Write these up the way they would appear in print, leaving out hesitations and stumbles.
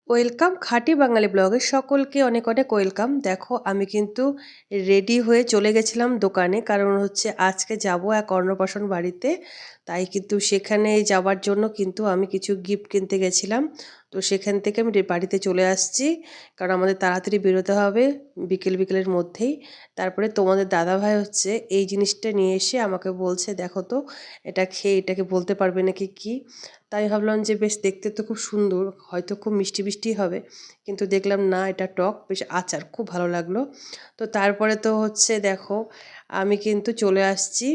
Welcome খাঁটি বাঙালি ব্লগে সকলকে অনেক অনেক ওয়েলকাম। দেখো আমি কিন্তু রেডি হয়ে চলে গেছিলাম দোকানে, কারণ হচ্ছে আজকে যাব এক অন্নপ্রাশন বাড়িতে। তাই কিন্তু সেখানে যাওয়ার জন্য কিন্তু আমি কিছু গিফট কিনতে গেছিলাম। তো সেখান থেকে আমি বাড়িতে চলে আসছি, কারণ আমাদের তাড়াতাড়ি বেরোতে হবে বিকেলের মধ্যেই। তারপরে তোমাদের দাদাভাই হচ্ছে এই জিনিসটা নিয়ে এসে আমাকে বলছে, দেখো তো এটা খেয়ে এটাকে বলতে পারবে নাকি কি। তাই ভাবলাম যে বেশ দেখতে তো খুব সুন্দর, হয়তো খুব মিষ্টি মিষ্টি হবে, কিন্তু দেখলাম না এটা টক, বেশ আচার, খুব ভালো লাগলো। তো তারপরে তো হচ্ছে দেখো আমি কিন্তু চলে আসছি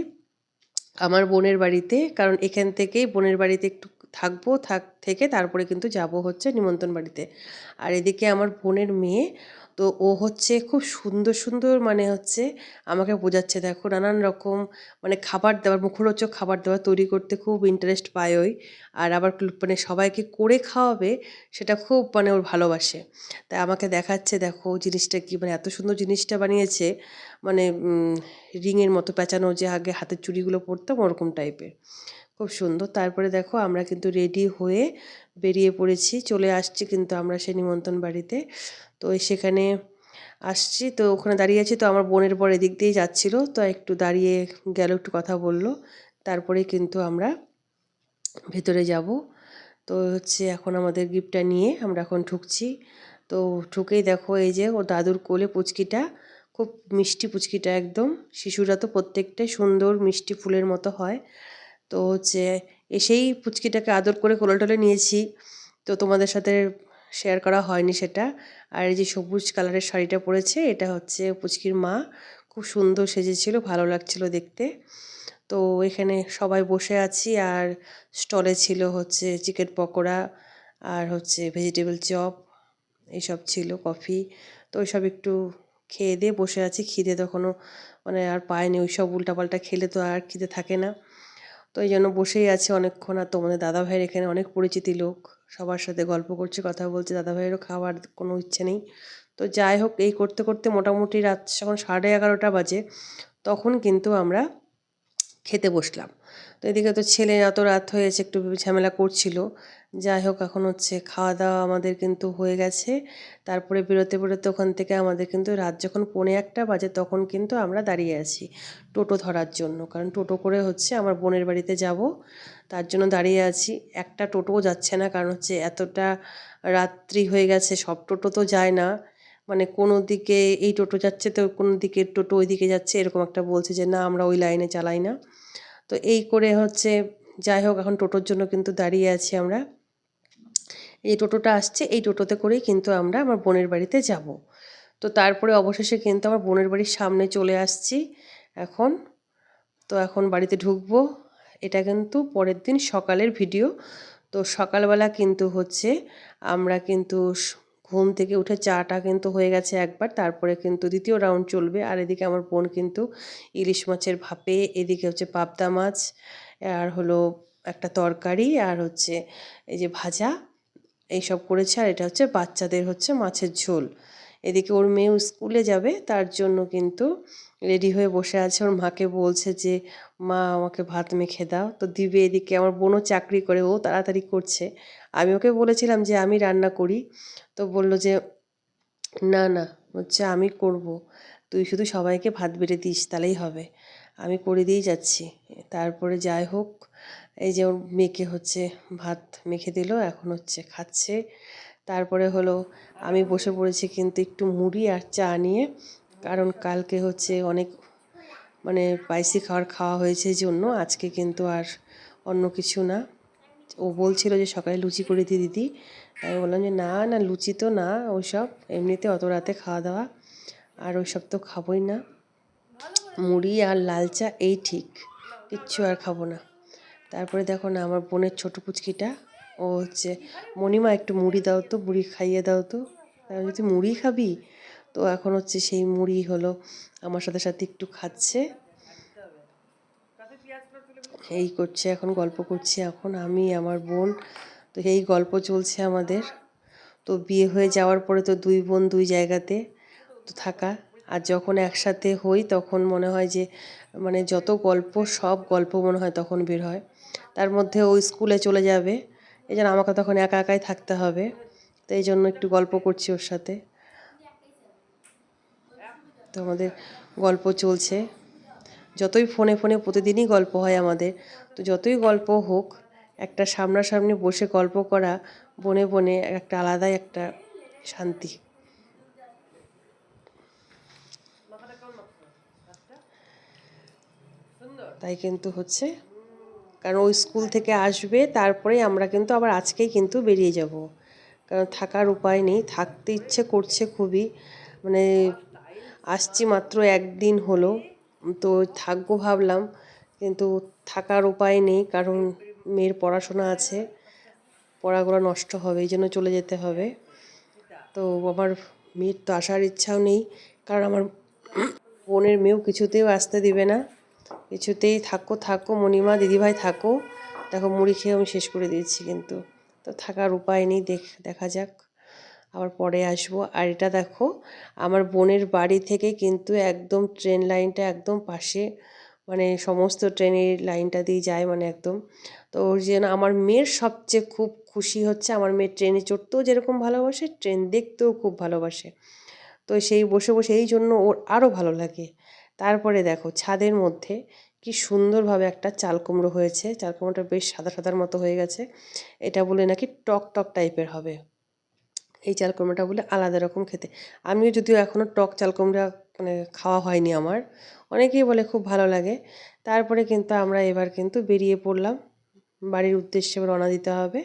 আমার বোনের বাড়িতে, কারণ এখান থেকেই বোনের বাড়িতে একটু থাকবো, থেকে তারপরে কিন্তু যাব হচ্ছে নিমন্ত্রণ বাড়িতে। আর এদিকে আমার বোনের মেয়ে, তো ও হচ্ছে খুব সুন্দর সুন্দর মানে হচ্ছে আমাকে বোঝাচ্ছে, দেখো নানান রকম মানে খাবার দাবার, মুখরোচক খাবার দাবার তৈরি করতে খুব ইন্টারেস্ট পায় ওই। আর আবার মানে সবাইকে করে খাওয়াবে, সেটা খুব মানে ওর ভালোবাসে। তাই আমাকে দেখাচ্ছে, দেখো জিনিসটা কি, মানে এত সুন্দর জিনিসটা বানিয়েছে, মানে রিংয়ের মতো পেঁচানো, যে আগে হাতের চুড়িগুলো পরতাম ওরকম টাইপের, খুব সুন্দর। তারপরে দেখো আমরা কিন্তু রেডি হয়ে বেরিয়ে পড়েছি, চলে আসছি কিন্তু আমরা সেই নিমন্ত্রণ বাড়িতে। তো সেখানে আসছি, তো ওখানে দাঁড়িয়ে আছি, তো আমার বোনের বর এদিক দিয়েই যাচ্ছিল, তো একটু দাঁড়িয়ে গেল, একটু কথা বললো। তারপরে কিন্তু আমরা ভেতরে যাব। তো হচ্ছে এখন আমাদের গিফটটা নিয়ে আমরা এখন ঢুকছি। তো ঢুকেই দেখো এই যে ও দাদুর কোলে পুচকিটা, খুব মিষ্টি পুচকিটা একদম। শিশুরা তো প্রত্যেকটাই সুন্দর মিষ্টি ফুলের মতো হয়। তো হচ্ছে এসেই পুচকিটাকে আদর করে কোলে টোলে নিয়েছি। তো তোমাদের সাথে শেয়ার করা হয়নি সেটা। আর এই যে সবুজ কালারের শাড়িটা পরেছে, এটা হচ্ছে পুচকির মা, খুব সুন্দর সেজেছিল, ভালো লাগছিল দেখতে। তো এখানে সবাই বসে আছি, আর স্টলে ছিল হচ্ছে চিকেন পকোড়া, আর হচ্ছে ভেজিটেবল চপ, এইসব ছিল, কফি। তো ওইসব একটু খেয়ে দিয়ে বসে আছি, খিদে তখনও মানে আর পায়নি, ওইসব উল্টাপাল্টা খেলে তো আর খিদে থাকে না। তো এই জন্য বসেই আছি অনেকক্ষণ। আর তোমাদের দাদাভাইয়ের এখানে অনেক পরিচিতি লোক, সবার সাথে গল্প করছে, কথা বলছে, দাদাভাইয়েরও খাওয়ার কোনো ইচ্ছে নেই। তো যাই হোক, এই করতে করতে মোটামুটি রাত যখন 11:30 বাজে, তখন কিন্তু আমরা খেতে বসলাম। তো এদিকে তো ছেলে এত রাত হয়েছে একটু ঝামেলা করছিল। যাই হোক, এখন হচ্ছে খাওয়া দাওয়া আমাদের কিন্তু হয়ে গেছে। তারপরে বেরোতে বেরোতে ওখান থেকে আমাদের কিন্তু রাত যখন 1:45 বাজে, তখন কিন্তু আমরা দাঁড়িয়ে আছি টোটো ধরার জন্য, কারণ টোটো করে হচ্ছে আমার বোনের বাড়িতে যাব, তার জন্য দাঁড়িয়ে আছি। একটা টোটোও যাচ্ছে না, কারণ হচ্ছে এতটা রাত্রি হয়ে গেছে, সব টোটো তো যায় না, মানে কোনো দিকে এই টোটো যাচ্ছে তো কোনো দিকে টোটো ওই দিকে যাচ্ছে, এরকম একটা বলছে যে না আমরা ওই লাইনে চালাই না। তো এই করে হচ্ছে, যাই হোক, এখন টোটোর জন্য কিন্তু দাঁড়িয়ে আছি আমরা। এই টোটোটা আসছে, এই টোটোতে করেই কিন্তু আমরা আমার বোনের বাড়িতে যাব। তো তারপরে অবশেষে কিন্তু আমার বোনের বাড়ির সামনে চলে আসছি এখন। তো এখন বাড়িতে ঢুকবো। এটা কিন্তু পরের দিন সকালের ভিডিও। তো সকালবেলা কিন্তু হচ্ছে আমরা কিন্তু ঘুম থেকে উঠে চাটা কিন্তু হয়ে গেছে একবার, তারপরে কিন্তু দ্বিতীয় রাউন্ড চলবে। আর এদিকে আমার বোন কিন্তু ইলিশ মাছের ভাপে, এদিকে হচ্ছে পাবদা মাছ, আর হলো একটা তরকারি, আর হচ্ছে এই যে ভাজা, এইসব করেছে। আর এটা হচ্ছে বাচ্চাদের হচ্ছে মাছের ঝোল। এদিকে ওর মেয়েও স্কুলে যাবে, তার জন্য কিন্তু রেডি হয়ে বসে আছে, ওর মাকে বলছে যে মা আমাকে ভাত মেখে দাও, তো দিবে। এদিকে আমার বোনও চাকরি করে, ও তাড়াতাড়ি করছে। আমি ওকে বলেছিলাম যে আমি রান্না করি, তো বলল যে না না, হচ্ছে আমি করব, তুই শুধু সবাইকে ভাত বেড়ে দিস তাহলেই হবে, আমি করে দিয়েই যাচ্ছি। তারপরে যাই হোক, এই যে ওর মেয়েকে হচ্ছে ভাত মেখে দিল, এখন হচ্ছে খাচ্ছে। তারপরে হলো আমি বসে পড়েছি কিন্তু একটু মুড়ি আর চা নিয়ে, কারণ কালকে হচ্ছে অনেক মানে স্পাইসি খাবার খাওয়া হয়েছে, এই জন্য আজকে কিন্তু আর অন্য কিছু না। ও বলছিল যে সকালে লুচি করে দিয়ে দিদি, আমি বললাম যে না না, লুচি তো না, ওইসব এমনিতে অত রাতে খাওয়া দাওয়া, আর ওইসব তো খাবোই না, মুড়ি আর লাল চা এই ঠিক, কিচ্ছু আর খাবো না। তারপরে দেখো না আমার বোনের ছোটো পুচকিটা, ও হচ্ছে মণিমা একটু মুড়ি দাও তো, মুড়ি খাইয়ে দাও তো। আমি যদি মুড়ি খাবি, তো এখন হচ্ছে সেই মুড়ি হলো আমার সাথে সাথে একটু খাচ্ছে, এই করছে, এখন গল্প করছি এখন আমি আমার বোন। তো এই গল্প চলছে আমাদের। তো বিয়ে হয়ে যাওয়ার পরে তো দুই বোন দুই জায়গাতে তো থাকা, আর যখন একসাথে হই তখন মনে হয় যে মানে যত গল্প, সব গল্প মনে হয় তখন বের হয়। তার মধ্যে ও স্কুলে চলে যাবে, এই জন্য আমাকে তখন একা একাই থাকতে হবে। তো এই জন্য একটু গল্প করছি ওর সাথে। তো আমাদের গল্প চলছে, যতই ফোনে ফোনে প্রতিদিনই গল্প হয় আমাদের, তো যতই গল্প হোক একটা সামনাসামনি বসে গল্প করা বনে বনে একটা আলাদাই একটা শান্তি। তাই কিন্তু হচ্ছে, কারণ ওই স্কুল থেকে আসবে তারপরে আমরা কিন্তু আবার আজকেই কিন্তু বেরিয়ে যাব, কারণ থাকার উপায় নেই, থাকতে ইচ্ছে করছে খুবই, মানে আসছি মাত্র একদিন হলো, তো থাকবো ভাবলাম, কিন্তু থাকার উপায় নেই, কারণ মেয়ের পড়াশোনা আছে, পড়াগুলো নষ্ট হবে, এই জন্য চলে যেতে হবে। তো আমার মেয়ের তো আসার ইচ্ছাও নেই, কারণ আমার বোনের মেয়েও কিছুতেও আসতে দিবে না, কিছুতেই থাকো থাকো মণিমা দিদিভাই থাকো। দেখো মুড়ি খেয়ে আমি শেষ করে দিয়েছি, কিন্তু তো থাকার উপায় নেই, দেখা যাক, আবার পরে আসবো। আর এটা দেখো, আমার বোনের বাড়ি থেকে কিন্তু একদম ট্রেন লাইনটা একদম পাশে, মানে সমস্ত ট্রেনের লাইনটা দিয়ে যায়, মানে একদম। তো ওর জন্য আমার মেয়ের সবচেয়ে খুব খুশি হচ্ছে, আমার মেয়ে ট্রেনে চড়তেও যেরকম ভালোবাসে, ট্রেন দেখতেও খুব ভালোবাসে। তো সেই বসে বসে এই জন্য ওর আরও ভালো লাগে। তারপরে দেখো ছাদের মধ্যে কি সুন্দরভাবে একটা চাল কুমড়ো হয়েছে, চাল কুমড়োটা বেশ সাদা সাদার মতো হয়ে গেছে, এটা বলে নাকি টক টক টাইপের হবে। এই চাল কুমড়োটা বলে আলাদা রকম খেতে, আমিও যদিও এখনও টক চাল কুমড়া মানে খাওয়া হয়নি আমার, অনেকেই বলে খুব ভালো লাগে। তারপরে কিন্তু আমরা এবার কিন্তু বেরিয়ে পড়লাম, বাড়ির উদ্দেশ্যে রওনা দিতে হবে,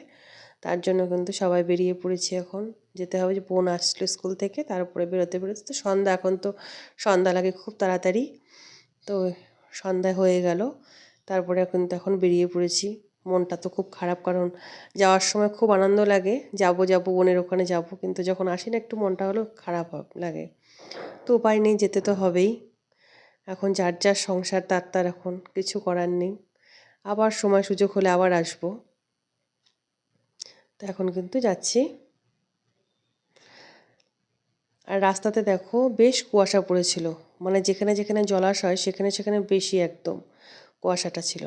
তার জন্য কিন্তু সবাই বেরিয়ে পড়েছি, এখন যেতে হবে, যে বোন আসলো স্কুল থেকে, তারপরে বেরোতে বেরোতে তো সন্ধ্যা, এখন তো সন্ধ্যা লাগে খুব তাড়াতাড়ি, তো সন্ধ্যা হয়ে গেল, তারপরে এখন বেরিয়ে পড়েছি। মনটা তো খুব খারাপ, কারণ যাওয়ার সময় খুব আনন্দ লাগে, যাব যাব বোনের ওখানে যাব, কিন্তু যখন আসি না একটু মনটা হলো খারাপ লাগে। তো উপায় নেই, যেতে তো হবেই, এখন যার যার সংসার, তার এখন কিছু করার নেই, আবার সময় সুযোগ হলে আবার আসবো। তো এখন কিন্তু যাচ্ছি। আর রাস্তাতে দেখো বেশ কুয়াশা পড়েছিল, মানে যেখানে যেখানে জলাশয় সেখানে সেখানে বেশি একদম কুয়াশাটা ছিল।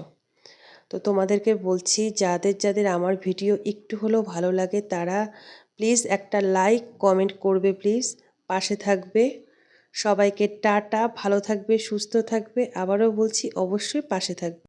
তো তোমাদেরকে বলছি, যাদের যাদের আমার ভিডিও একটু হলেও ভালো লাগে তারা প্লিজ একটা লাইক কমেন্ট করবে, প্লিজ পাশে থাকবে। সবাইকে টাটা, ভালো থাকবে, সুস্থ থাকবে, আবারও বলছি অবশ্যই পাশে থাকবে।